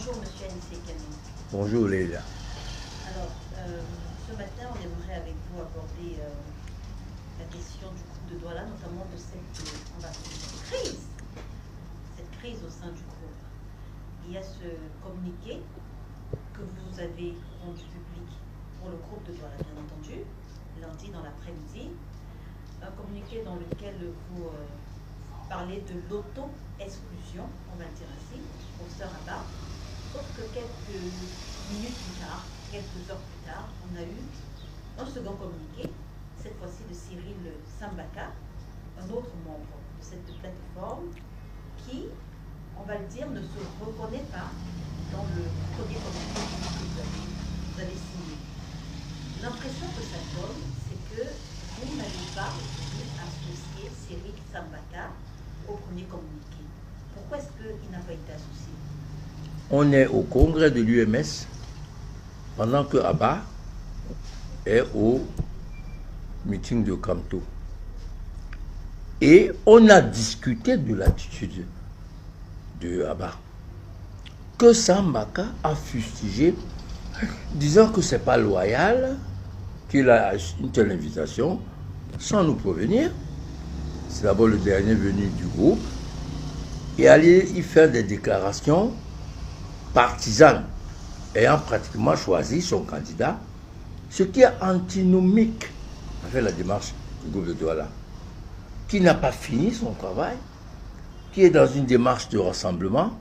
Bonjour Monsieur Anissé Camille. Bonjour Leila. Alors, ce matin, on aimerait avec vous aborder la question du groupe de Douala, notamment de cette crise au sein du groupe. Il y a ce communiqué que vous avez rendu public pour le groupe de Douala, bien entendu, lundi dans l'après-midi. Un communiqué dans lequel vous parlez de l'auto-exclusion, on va le dire ainsi, professeur Abba. Sauf que quelques minutes plus tard, quelques heures plus tard, on a eu un second communiqué, cette fois-ci de Cyril Sambaka, un autre membre de cette plateforme, qui, on va le dire, ne se reconnaît pas dans le premier communiqué que vous avez signé. L'impression que ça donne, c'est que vous n'avez pas associé Cyril Sambaka au premier communiqué. Pourquoi est-ce qu'il n'a pas été associé? On est au congrès de l'UMS pendant que Abba est au meeting de Kamto. Et on a discuté de l'attitude de Abba, que Sambaka a fustigé, disant que c'est pas loyal, qu'il a une telle invitation sans nous prévenir. C'est d'abord le dernier venu du groupe, et aller y faire des déclarations partisanes, ayant pratiquement choisi son candidat, ce qui est antinomique avec la démarche du groupe de Douala, qui n'a pas fini son travail, qui est dans une démarche de rassemblement,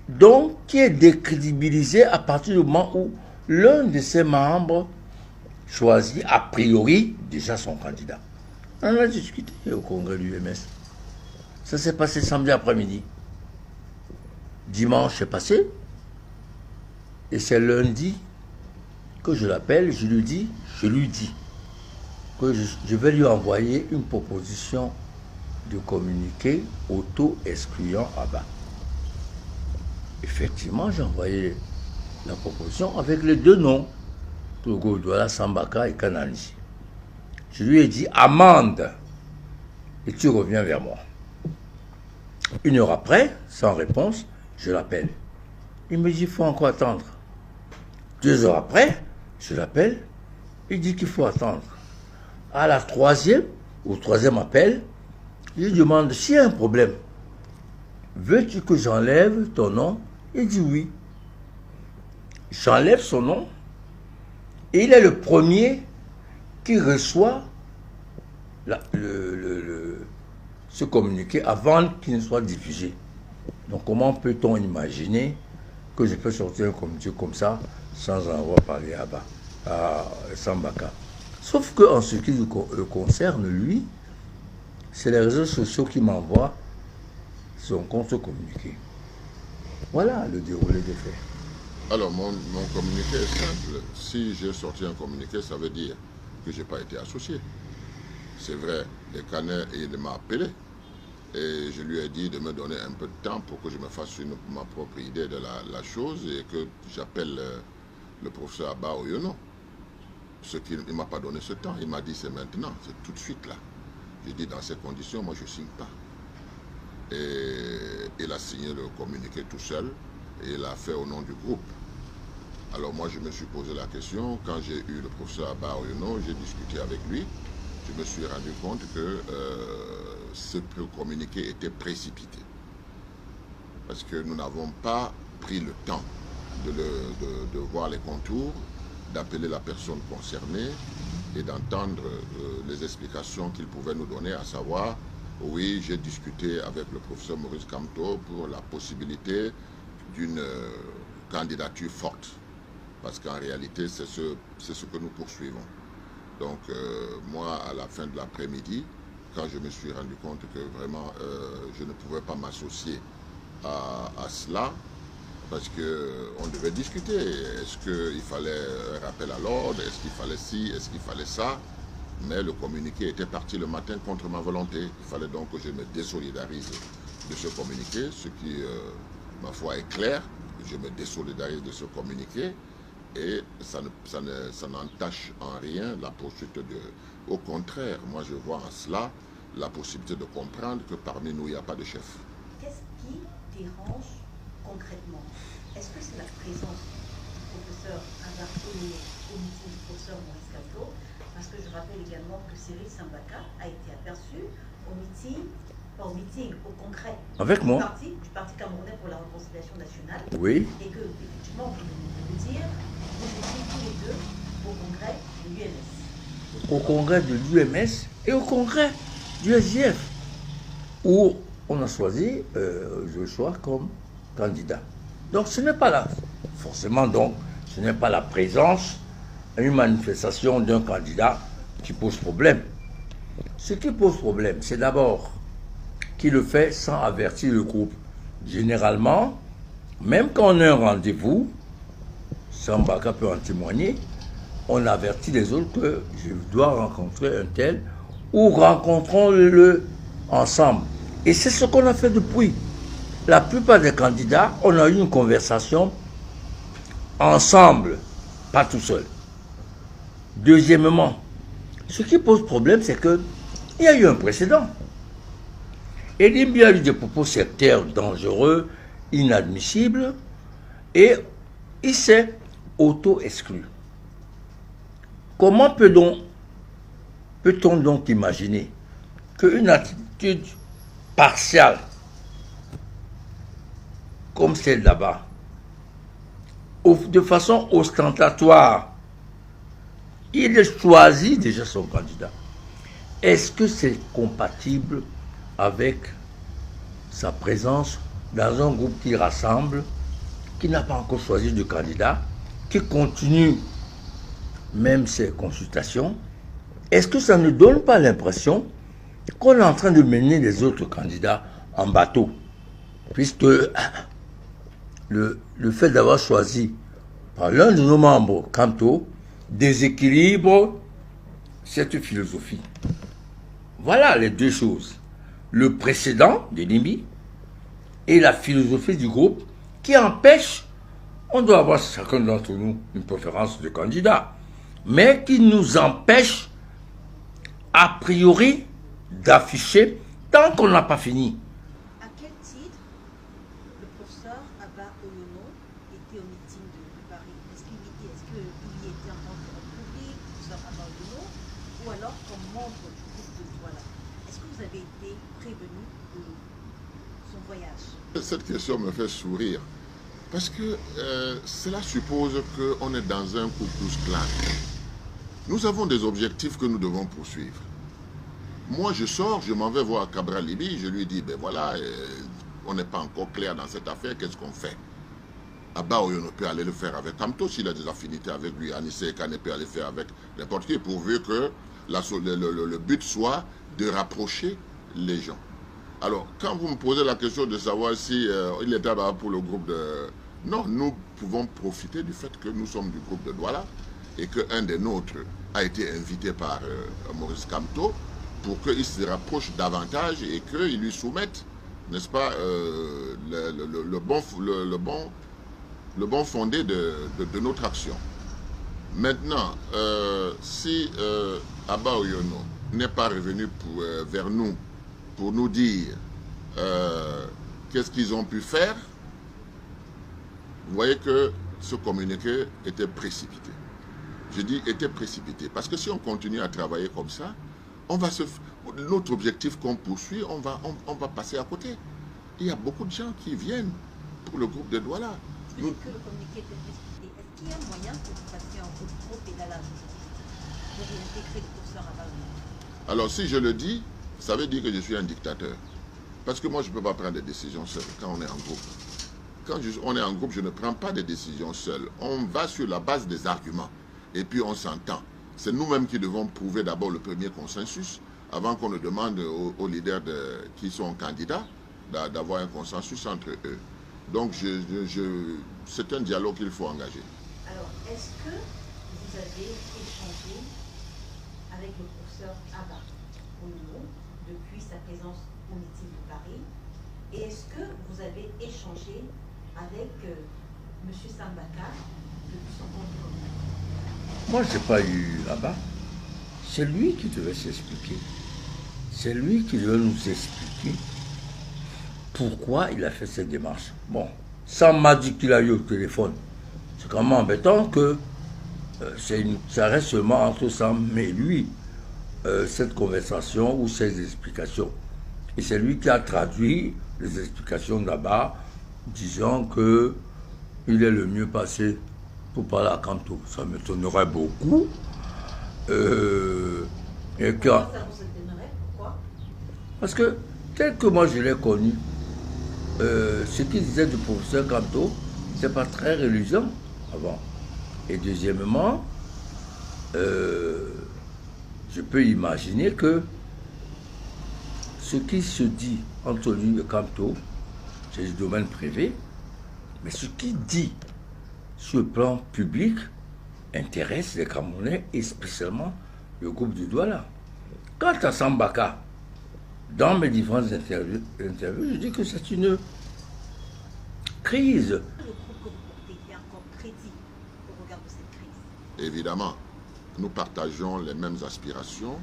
donc qui est décrédibilisé à partir du moment où l'un de ses membres choisit a priori déjà son candidat. On a discuté au congrès de l'UMS. Ça s'est passé samedi après-midi. Dimanche c'est passé. Et c'est lundi que je l'appelle, je lui dis que je vais lui envoyer une proposition de communiqué auto-excluant Abba. Effectivement, j'ai envoyé la proposition avec les deux noms, pour le groupe Douala, Sambaka et Kanani. Je lui ai dit amende et tu reviens vers moi. Une heure après, sans réponse, je l'appelle. Il me dit il faut encore attendre. 2 heures après, je l'appelle, il dit qu'il faut attendre. À la au troisième appel, je lui demande s'il y a un problème. Veux-tu que j'enlève ton nom? Il dit oui. J'enlève son nom et il est le premier qui reçoit ce communiqué avant qu'il ne soit diffusé. Donc comment peut-on imaginer que je peux sortir un communiqué comme ça sans en avoir parlé à Sambaka? Sauf qu'en ce qui le concerne, lui, c'est les réseaux sociaux qui m'envoient son compte communiqué. Voilà le déroulé des faits. Alors, mon communiqué est simple. Si j'ai sorti un communiqué, ça veut dire que je n'ai pas été associé. C'est vrai, les Canet, il m'a appelé et je lui ai dit de me donner un peu de temps pour que je me fasse ma propre idée de la chose et que j'appelle le professeur Abba Oyono. Ce qu'il ne m'a pas donné ce temps, il m'a dit c'est maintenant, c'est tout de suite là. J'ai dit dans ces conditions, moi je ne signe pas. Et il a signé le communiqué tout seul et il l'a fait au nom du groupe. Alors moi je me suis posé la question, quand j'ai eu le professeur Abba Oyono, j'ai discuté avec lui, je me suis rendu compte que ce communiqué était précipité. Parce que nous n'avons pas pris le temps de voir les contours, d'appeler la personne concernée et d'entendre les explications qu'il pouvait nous donner, à savoir, oui, j'ai discuté avec le professeur Maurice Kamto pour la possibilité d'une candidature forte. Parce qu'en réalité, c'est ce que nous poursuivons. Donc, moi, à la fin de l'après-midi, quand je me suis rendu compte que vraiment, je ne pouvais pas m'associer à cela, parce qu'on devait discuter. Est-ce qu'il fallait un rappel à l'ordre? Est-ce qu'il fallait ci? Est-ce qu'il fallait ça? Mais le communiqué était parti le matin contre ma volonté. Il fallait donc que je me désolidarise de ce communiqué, ce qui, ma foi, est clair. Je me désolidarise de ce communiqué et ça n'entache en rien la poursuite de... Au contraire, moi je vois en cela la possibilité de comprendre que parmi nous, il n'y a pas de chef. Qu'est-ce qui dérange concrètement? Est-ce que la présence du professeur Abba Oyuno au meeting du professeur Maurice Kamto, parce que je rappelle également que Cyril Sambaka a été aperçu au meeting, au congrès avec moi du Parti camerounais pour la réconciliation nationale. Oui. Et que, effectivement, vous venez de le dire, vous étiez tous les deux au congrès de l'UMS. Au congrès de l'UMS et au congrès du SGF, où on a choisi Joshua comme candidat. Donc ce n'est pas là, forcément, donc, ce n'est pas la présence à une manifestation d'un candidat qui pose problème. Ce qui pose problème, c'est d'abord qu'il le fait sans avertir le groupe. Généralement, même quand on a un rendez-vous, Sambaka peut en témoigner, on avertit les autres que je dois rencontrer un tel ou rencontrons-le ensemble. Et c'est ce qu'on a fait depuis. La plupart des candidats, on a eu une conversation ensemble, pas tout seul. Deuxièmement, ce qui pose problème, c'est qu'il y a eu un précédent. Elimbi a eu des propos sectaires dangereux, inadmissibles, et il s'est auto-exclu. Comment peut-on donc imaginer qu'une attitude partiale comme celle là-bas, de façon ostentatoire, il choisit déjà son candidat. Est-ce que c'est compatible avec sa présence dans un groupe qui rassemble, qui n'a pas encore choisi de candidat, qui continue même ses consultations? Est-ce que ça ne donne pas l'impression qu'on est en train de mener les autres candidats en bateau? Puisque le fait d'avoir choisi par l'un de nos membres Kamto déséquilibre cette philosophie. Voilà les deux choses. Le précédent de Nimbi et la philosophie du groupe qui empêche, on doit avoir chacun d'entre nous une préférence de candidat, mais qui nous empêche a priori d'afficher tant qu'on n'a pas fini. À quel titre le professeur Abba Oyuno était au meeting de Paris? Est-ce qu'il y était en tant que public, professeur Abba Oyuno, ou alors comme membre du groupe de Douala? Est-ce que vous avez été prévenu de son voyage? Cette question me fait sourire, parce que cela suppose qu'on est dans un Ku Klux Klan. Nous avons des objectifs que nous devons poursuivre. Moi, je sors, je m'en vais voir Cabral Libi, je lui dis, ben voilà, on n'est pas encore clair dans cette affaire, qu'est-ce qu'on fait? Abba Oyuno peut aller le faire avec Kamto, s'il a des affinités avec lui, Anissé Kane peut aller le faire avec n'importe qui, pourvu que le but soit de rapprocher les gens. Alors, quand vous me posez la question de savoir si il était là pour le groupe de... Non, nous pouvons profiter du fait que nous sommes du groupe de Douala et qu'un des nôtres a été invité par Maurice Kamto pour qu'il se rapproche davantage et qu'il lui soumette, n'est-ce pas, le bon fondé de notre action. Maintenant, si Abba Oyuno n'est pas revenu vers nous pour nous dire qu'est-ce qu'ils ont pu faire, vous voyez que ce communiqué était précipité. Je dis était précipité, parce que si on continue à travailler comme ça, notre objectif qu'on poursuit, on va passer à côté. Il y a beaucoup de gens qui viennent pour le groupe de Douala. Vous dites que le communiqué était précipité. Est-ce qu'il y a un moyen pour vous passer en groupe trop pédalage de réintégrer le professeur Abba Oyuno? Alors si je le dis, ça veut dire que je suis un dictateur. Parce que moi, je ne peux pas prendre des décisions seul quand on est en groupe. Quand on est en groupe, je ne prends pas des décisions seul. On va sur la base des arguments. Et puis on s'entend. C'est nous-mêmes qui devons prouver d'abord le premier consensus avant qu'on ne demande aux leaders qui sont candidats d'avoir un consensus entre eux. Donc c'est un dialogue qu'il faut engager. Alors, est-ce que vous avez échangé avec le professeur Abba Oyuno depuis sa présence au meeting de Paris? Et est-ce que vous avez échangé avec M. Sambaka depuis son compte commun? Moi, je n'ai pas eu là-bas. C'est lui qui devait s'expliquer. C'est lui qui devait nous expliquer pourquoi il a fait cette démarche. Bon, ça m'a dit qu'il a eu au téléphone. C'est quand même embêtant que ça reste seulement entre Sam et lui, cette conversation ou ces explications. Et c'est lui qui a traduit les explications là-bas, disant que il est le mieux passé pour parler à Kanto. Ça m'étonnerait beaucoup. Et Pourquoi ça vous étonnerait? Pourquoi? parce que, tel que moi je l'ai connu, ce qu'il disait du professeur Kanto, c'est pas très reluisant avant. Et deuxièmement, je peux imaginer que ce qui se dit entre lui et Kanto, c'est du domaine privé, mais ce qu'il dit sur le plan public intéresse les Camerounais et spécialement le groupe du Douala. Quant à Sambaka, dans mes différentes interviews, je dis que c'est une crise. Le groupe que vous portez est encore crédible au regard de cette crise? Évidemment, nous partageons les mêmes aspirations,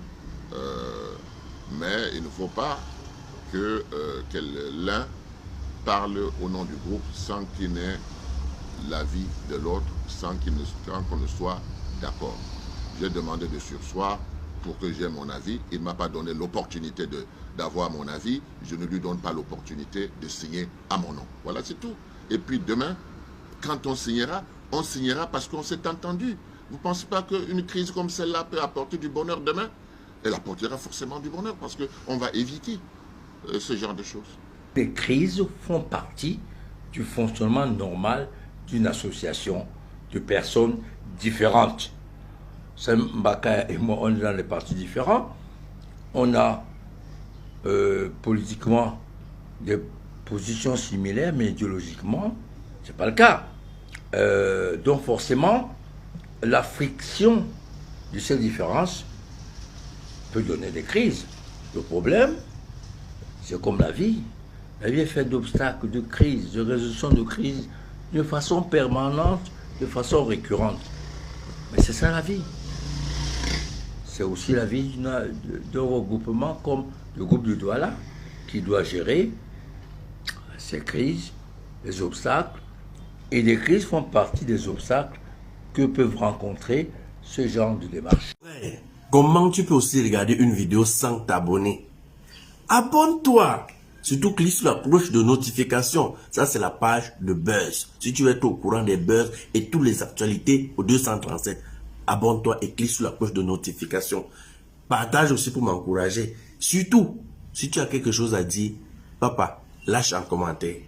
mais il ne faut pas que l'un parle au nom du groupe sans qu'il n'ait l'avis de l'autre, sans qu'on ne soit d'accord. J'ai demandé de surseoir pour que j'aie mon avis. Il ne m'a pas donné l'opportunité d'avoir mon avis. Je ne lui donne pas l'opportunité de signer à mon nom. Voilà, c'est tout. Et puis demain, quand on signera parce qu'on s'est entendu. Vous ne pensez pas qu'une crise comme celle-là peut apporter du bonheur demain? Elle apportera forcément du bonheur parce qu'on va éviter ce genre de choses. Les crises font partie du fonctionnement normal d'une association de personnes différentes. Mbaka et moi, on est dans les partis différents. On a politiquement des positions similaires, mais idéologiquement, ce n'est pas le cas. Donc forcément, la friction de ces différences peut donner des crises. Le problème, c'est comme la vie. La vie est faite d'obstacles, de crises, de résolution de crises, de façon permanente, de façon récurrente. Mais c'est ça la vie. C'est aussi la vie d'un regroupement comme le groupe du Douala, qui doit gérer ces crises, les obstacles. Et les crises font partie des obstacles que peuvent rencontrer ce genre de démarche. Ouais. Comment tu peux aussi regarder une vidéo sans t'abonner? Abonne-toi! Surtout clique sur la cloche de notification. Ça, c'est la page de Buzz. Si tu veux être au courant des buzz et toutes les actualités au 237, abonne-toi et clique sur la cloche de notification. Partage aussi pour m'encourager. Surtout, si tu as quelque chose à dire, papa, lâche un commentaire.